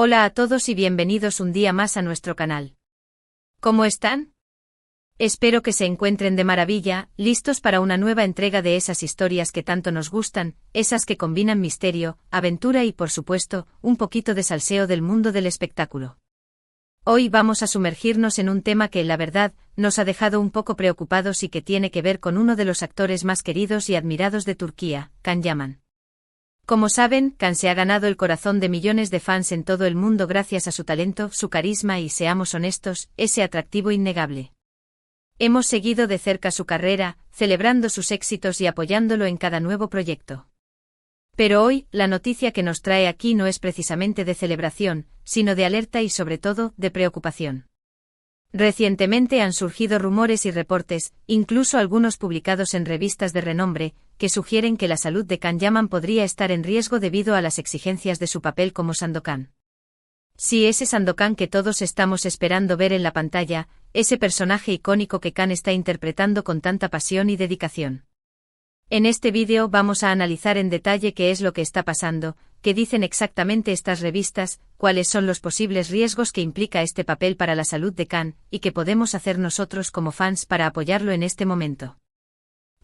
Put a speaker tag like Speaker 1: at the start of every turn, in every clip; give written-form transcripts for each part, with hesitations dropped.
Speaker 1: Hola a todos y bienvenidos un día más a nuestro canal. ¿Cómo están? Espero que se encuentren de maravilla, listos para una nueva entrega de esas historias que tanto nos gustan, esas que combinan misterio, aventura y por supuesto, un poquito de salseo del mundo del espectáculo. Hoy vamos a sumergirnos en un tema que, la verdad, nos ha dejado un poco preocupados y que tiene que ver con uno de los actores más queridos y admirados de Turquía, Can Yaman. Como saben, Can se ha ganado el corazón de millones de fans en todo el mundo gracias a su talento, su carisma y, seamos honestos, ese atractivo innegable. Hemos seguido de cerca su carrera, celebrando sus éxitos y apoyándolo en cada nuevo proyecto. Pero hoy, la noticia que nos trae aquí no es precisamente de celebración, sino de alerta y sobre todo, de preocupación. Recientemente han surgido rumores y reportes, incluso algunos publicados en revistas de renombre, que sugieren que la salud de Can Yaman podría estar en riesgo debido a las exigencias de su papel como Sandokan. Sí, ese Sandokan que todos estamos esperando ver en la pantalla, ese personaje icónico que Can está interpretando con tanta pasión y dedicación. En este vídeo vamos a analizar en detalle qué es lo que está pasando, qué dicen exactamente estas revistas, cuáles son los posibles riesgos que implica este papel para la salud de Can, y qué podemos hacer nosotros como fans para apoyarlo en este momento.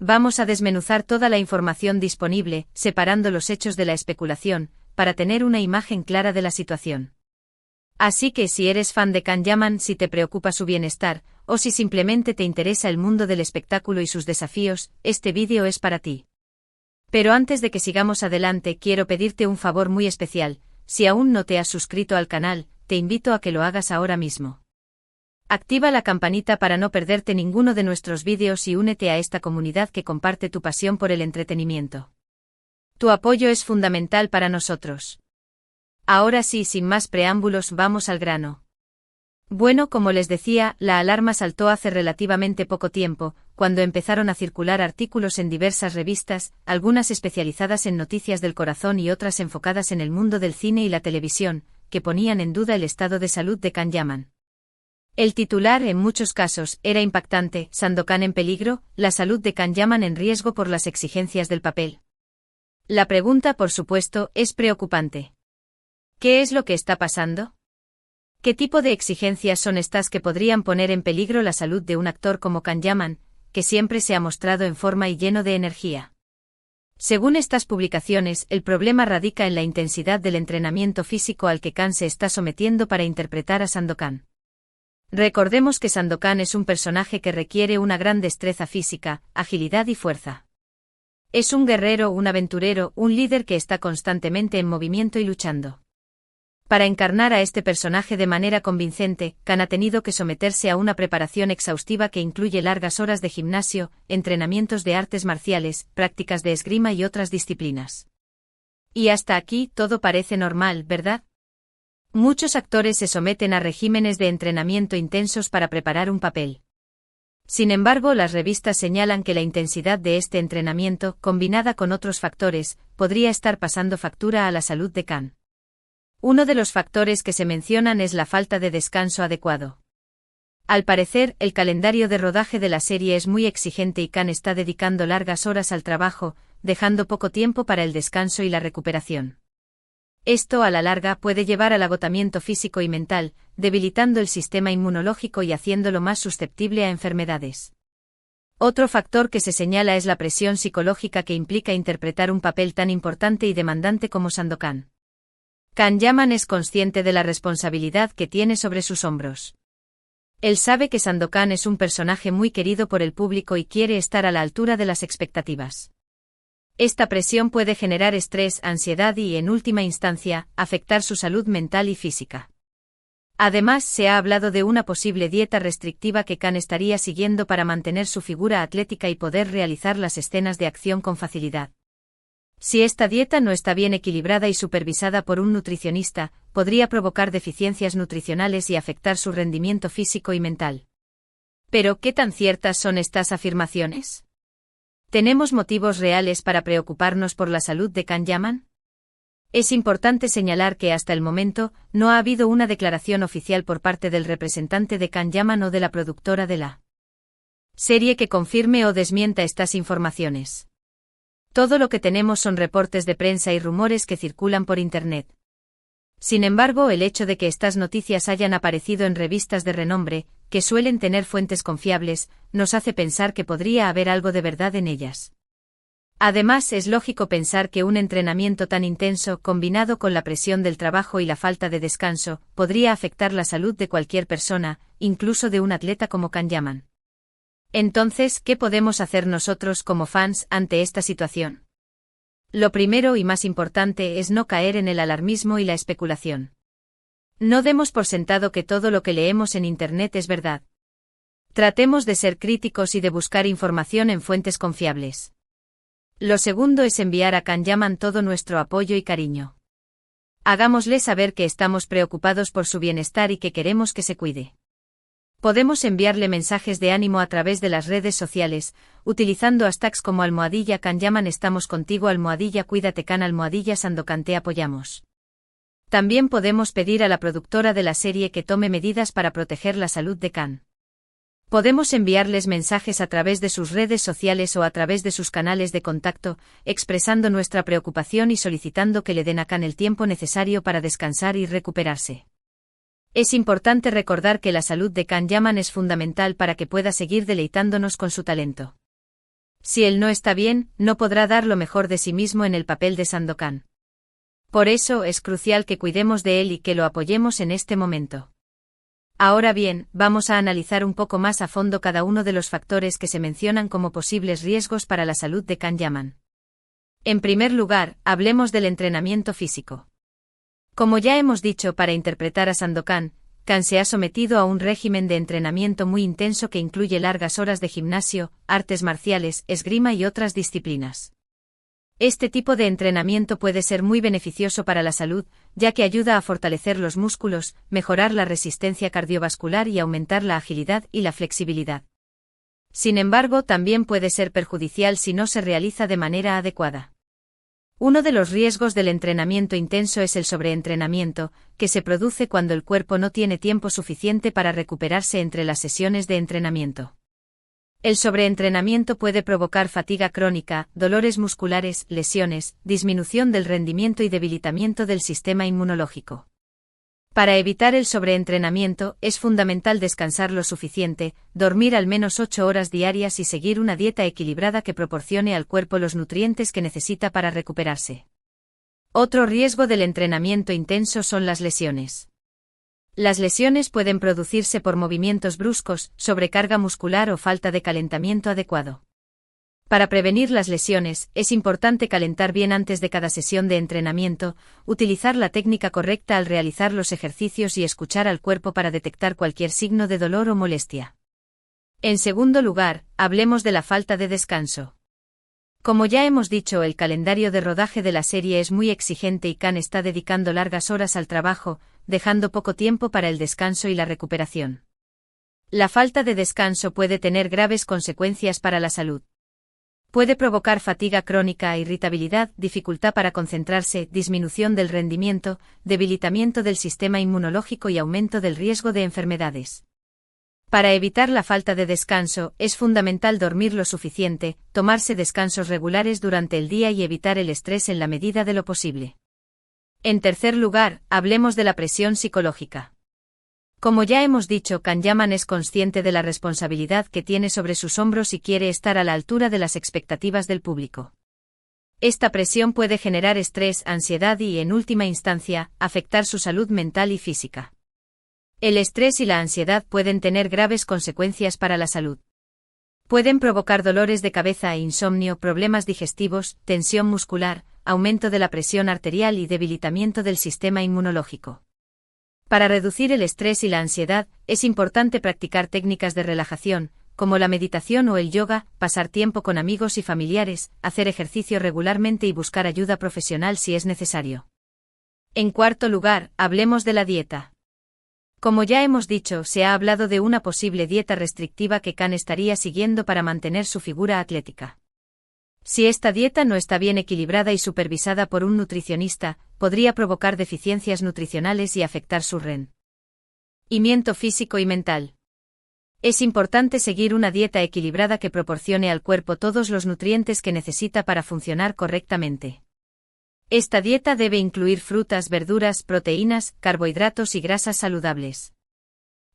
Speaker 1: Vamos a desmenuzar toda la información disponible, separando los hechos de la especulación, para tener una imagen clara de la situación. Así que si eres fan de Can Yaman, si te preocupa su bienestar, o si simplemente te interesa el mundo del espectáculo y sus desafíos, este vídeo es para ti. Pero antes de que sigamos adelante, quiero pedirte un favor muy especial: si aún no te has suscrito al canal, te invito a que lo hagas ahora mismo. Activa la campanita para no perderte ninguno de nuestros vídeos y únete a esta comunidad que comparte tu pasión por el entretenimiento. Tu apoyo es fundamental para nosotros. Ahora sí, sin más preámbulos, vamos al grano. Bueno, como les decía, la alarma saltó hace relativamente poco tiempo, cuando empezaron a circular artículos en diversas revistas, algunas especializadas en noticias del corazón y otras enfocadas en el mundo del cine y la televisión, que ponían en duda el estado de salud de Can Yaman. El titular, en muchos casos, era impactante: Sandokan en peligro, la salud de Can Yaman en riesgo por las exigencias del papel. La pregunta, por supuesto, es preocupante. ¿Qué es lo que está pasando? ¿Qué tipo de exigencias son estas que podrían poner en peligro la salud de un actor como Can Yaman, que siempre se ha mostrado en forma y lleno de energía? Según estas publicaciones, el problema radica en la intensidad del entrenamiento físico al que Can se está sometiendo para interpretar a Sandokan. Recordemos que Sandokan es un personaje que requiere una gran destreza física, agilidad y fuerza. Es un guerrero, un aventurero, un líder que está constantemente en movimiento y luchando. Para encarnar a este personaje de manera convincente, Can ha tenido que someterse a una preparación exhaustiva que incluye largas horas de gimnasio, entrenamientos de artes marciales, prácticas de esgrima y otras disciplinas. Y hasta aquí todo parece normal, ¿verdad? Muchos actores se someten a regímenes de entrenamiento intensos para preparar un papel. Sin embargo, las revistas señalan que la intensidad de este entrenamiento, combinada con otros factores, podría estar pasando factura a la salud de Can. Uno de los factores que se mencionan es la falta de descanso adecuado. Al parecer, el calendario de rodaje de la serie es muy exigente y Can está dedicando largas horas al trabajo, dejando poco tiempo para el descanso y la recuperación. Esto, a la larga, puede llevar al agotamiento físico y mental, debilitando el sistema inmunológico y haciéndolo más susceptible a enfermedades. Otro factor que se señala es la presión psicológica que implica interpretar un papel tan importante y demandante como Sandokan. Can Yaman es consciente de la responsabilidad que tiene sobre sus hombros. Él sabe que Sandokan es un personaje muy querido por el público y quiere estar a la altura de las expectativas. Esta presión puede generar estrés, ansiedad y, en última instancia, afectar su salud mental y física. Además, se ha hablado de una posible dieta restrictiva que Can estaría siguiendo para mantener su figura atlética y poder realizar las escenas de acción con facilidad. Si esta dieta no está bien equilibrada y supervisada por un nutricionista, podría provocar deficiencias nutricionales y afectar su rendimiento físico y mental. Pero, ¿qué tan ciertas son estas afirmaciones? ¿Tenemos motivos reales para preocuparnos por la salud de Can Yaman? Es importante señalar que hasta el momento, no ha habido una declaración oficial por parte del representante de Can Yaman o de la productora de la serie que confirme o desmienta estas informaciones. Todo lo que tenemos son reportes de prensa y rumores que circulan por Internet. Sin embargo, el hecho de que estas noticias hayan aparecido en revistas de renombre, que suelen tener fuentes confiables, nos hace pensar que podría haber algo de verdad en ellas. Además, es lógico pensar que un entrenamiento tan intenso, combinado con la presión del trabajo y la falta de descanso, podría afectar la salud de cualquier persona, incluso de un atleta como Can Yaman. Entonces, ¿qué podemos hacer nosotros como fans ante esta situación? Lo primero y más importante es no caer en el alarmismo y la especulación. No demos por sentado que todo lo que leemos en Internet es verdad. Tratemos de ser críticos y de buscar información en fuentes confiables. Lo segundo es enviar a Can Yaman todo nuestro apoyo y cariño. Hagámosle saber que estamos preocupados por su bienestar y que queremos que se cuide. Podemos enviarle mensajes de ánimo a través de las redes sociales, utilizando hashtags como #Can Yaman estamos contigo, #Cuídate Can, #Sandokan te apoyamos. También podemos pedir a la productora de la serie que tome medidas para proteger la salud de Can. Podemos enviarles mensajes a través de sus redes sociales o a través de sus canales de contacto, expresando nuestra preocupación y solicitando que le den a Can el tiempo necesario para descansar y recuperarse. Es importante recordar que la salud de Can Yaman es fundamental para que pueda seguir deleitándonos con su talento. Si él no está bien, no podrá dar lo mejor de sí mismo en el papel de Sandokan. Por eso es crucial que cuidemos de él y que lo apoyemos en este momento. Ahora bien, vamos a analizar un poco más a fondo cada uno de los factores que se mencionan como posibles riesgos para la salud de Can Yaman. En primer lugar, hablemos del entrenamiento físico. Como ya hemos dicho, para interpretar a Sandokan, Can se ha sometido a un régimen de entrenamiento muy intenso que incluye largas horas de gimnasio, artes marciales, esgrima y otras disciplinas. Este tipo de entrenamiento puede ser muy beneficioso para la salud, ya que ayuda a fortalecer los músculos, mejorar la resistencia cardiovascular y aumentar la agilidad y la flexibilidad. Sin embargo, también puede ser perjudicial si no se realiza de manera adecuada. Uno de los riesgos del entrenamiento intenso es el sobreentrenamiento, que se produce cuando el cuerpo no tiene tiempo suficiente para recuperarse entre las sesiones de entrenamiento. El sobreentrenamiento puede provocar fatiga crónica, dolores musculares, lesiones, disminución del rendimiento y debilitamiento del sistema inmunológico. Para evitar el sobreentrenamiento, es fundamental descansar lo suficiente, dormir al menos 8 horas diarias y seguir una dieta equilibrada que proporcione al cuerpo los nutrientes que necesita para recuperarse. Otro riesgo del entrenamiento intenso son las lesiones. Las lesiones pueden producirse por movimientos bruscos, sobrecarga muscular o falta de calentamiento adecuado. Para prevenir las lesiones, es importante calentar bien antes de cada sesión de entrenamiento, utilizar la técnica correcta al realizar los ejercicios y escuchar al cuerpo para detectar cualquier signo de dolor o molestia. En segundo lugar, hablemos de la falta de descanso. Como ya hemos dicho, el calendario de rodaje de la serie es muy exigente y Can está dedicando largas horas al trabajo, dejando poco tiempo para el descanso y la recuperación. La falta de descanso puede tener graves consecuencias para la salud. Puede provocar fatiga crónica, irritabilidad, dificultad para concentrarse, disminución del rendimiento, debilitamiento del sistema inmunológico y aumento del riesgo de enfermedades. Para evitar la falta de descanso, es fundamental dormir lo suficiente, tomarse descansos regulares durante el día y evitar el estrés en la medida de lo posible. En tercer lugar, hablemos de la presión psicológica. Como ya hemos dicho, Can Yaman es consciente de la responsabilidad que tiene sobre sus hombros y quiere estar a la altura de las expectativas del público. Esta presión puede generar estrés, ansiedad y, en última instancia, afectar su salud mental y física. El estrés y la ansiedad pueden tener graves consecuencias para la salud. Pueden provocar dolores de cabeza, insomnio, problemas digestivos, tensión muscular, aumento de la presión arterial y debilitamiento del sistema inmunológico. Para reducir el estrés y la ansiedad, es importante practicar técnicas de relajación, como la meditación o el yoga, pasar tiempo con amigos y familiares, hacer ejercicio regularmente y buscar ayuda profesional si es necesario. En cuarto lugar, hablemos de la dieta. Como ya hemos dicho, se ha hablado de una posible dieta restrictiva que Can estaría siguiendo para mantener su figura atlética. Si esta dieta no está bien equilibrada y supervisada por un nutricionista, podría provocar deficiencias nutricionales y afectar su rendimiento físico y mental. Es importante seguir una dieta equilibrada que proporcione al cuerpo todos los nutrientes que necesita para funcionar correctamente. Esta dieta debe incluir frutas, verduras, proteínas, carbohidratos y grasas saludables.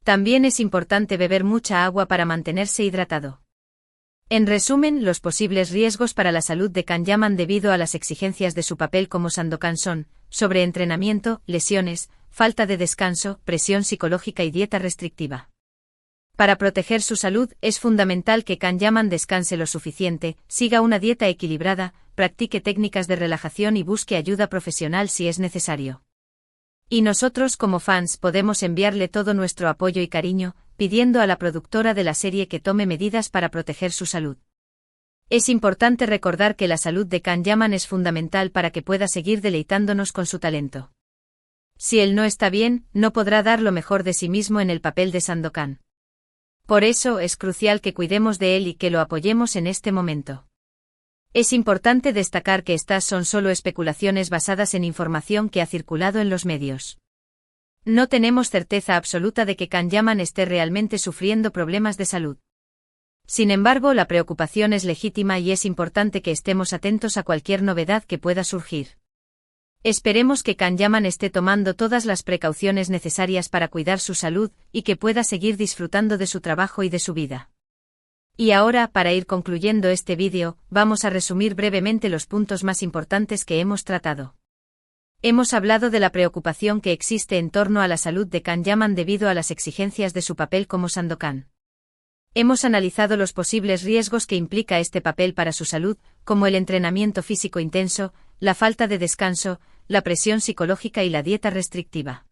Speaker 1: También es importante beber mucha agua para mantenerse hidratado. En resumen, los posibles riesgos para la salud de Can Yaman debido a las exigencias de su papel como Sandokan son sobreentrenamiento, lesiones, falta de descanso, presión psicológica y dieta restrictiva. Para proteger su salud, es fundamental que Can Yaman descanse lo suficiente, siga una dieta equilibrada, practique técnicas de relajación y busque ayuda profesional si es necesario. Y nosotros como fans podemos enviarle todo nuestro apoyo y cariño, pidiendo a la productora de la serie que tome medidas para proteger su salud. Es importante recordar que la salud de Can Yaman es fundamental para que pueda seguir deleitándonos con su talento. Si él no está bien, no podrá dar lo mejor de sí mismo en el papel de Sandokan. Por eso es crucial que cuidemos de él y que lo apoyemos en este momento. Es importante destacar que estas son solo especulaciones basadas en información que ha circulado en los medios. No tenemos certeza absoluta de que Can Yaman esté realmente sufriendo problemas de salud. Sin embargo, la preocupación es legítima y es importante que estemos atentos a cualquier novedad que pueda surgir. Esperemos que Can Yaman esté tomando todas las precauciones necesarias para cuidar su salud y que pueda seguir disfrutando de su trabajo y de su vida. Y ahora, para ir concluyendo este vídeo, vamos a resumir brevemente los puntos más importantes que hemos tratado. Hemos hablado de la preocupación que existe en torno a la salud de Can Yaman debido a las exigencias de su papel como Sandokan. Hemos analizado los posibles riesgos que implica este papel para su salud, como el entrenamiento físico intenso, la falta de descanso, la presión psicológica y la dieta restrictiva.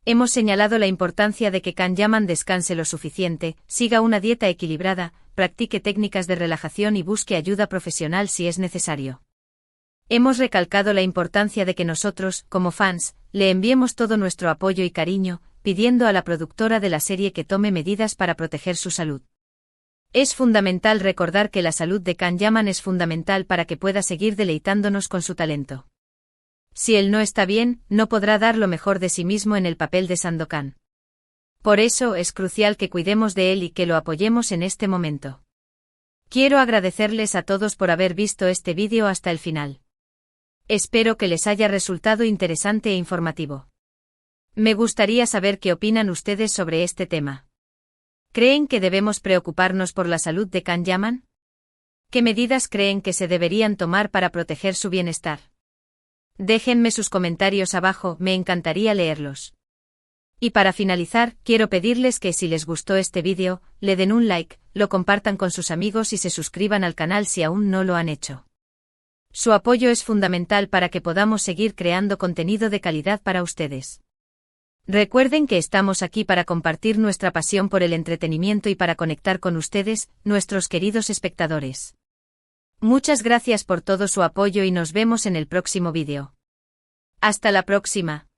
Speaker 1: Hemos señalado la importancia de que Can Yaman descanse lo suficiente, siga una dieta equilibrada, practique técnicas de relajación y busque ayuda profesional si es necesario. Hemos recalcado la importancia de que nosotros, como fans, le enviemos todo nuestro apoyo y cariño, pidiendo a la productora de la serie que tome medidas para proteger su salud. Es fundamental recordar que la salud de Can Yaman es fundamental para que pueda seguir deleitándonos con su talento. Si él no está bien, no podrá dar lo mejor de sí mismo en el papel de Sandokan. Por eso es crucial que cuidemos de él y que lo apoyemos en este momento. Quiero agradecerles a todos por haber visto este vídeo hasta el final. Espero que les haya resultado interesante e informativo. Me gustaría saber qué opinan ustedes sobre este tema. ¿Creen que debemos preocuparnos por la salud de Can Yaman? ¿Qué medidas creen que se deberían tomar para proteger su bienestar? Déjenme sus comentarios abajo, me encantaría leerlos. Y para finalizar, quiero pedirles que si les gustó este vídeo, le den un like, lo compartan con sus amigos y se suscriban al canal si aún no lo han hecho. Su apoyo es fundamental para que podamos seguir creando contenido de calidad para ustedes. Recuerden que estamos aquí para compartir nuestra pasión por el entretenimiento y para conectar con ustedes, nuestros queridos espectadores. Muchas gracias por todo su apoyo y nos vemos en el próximo vídeo. Hasta la próxima.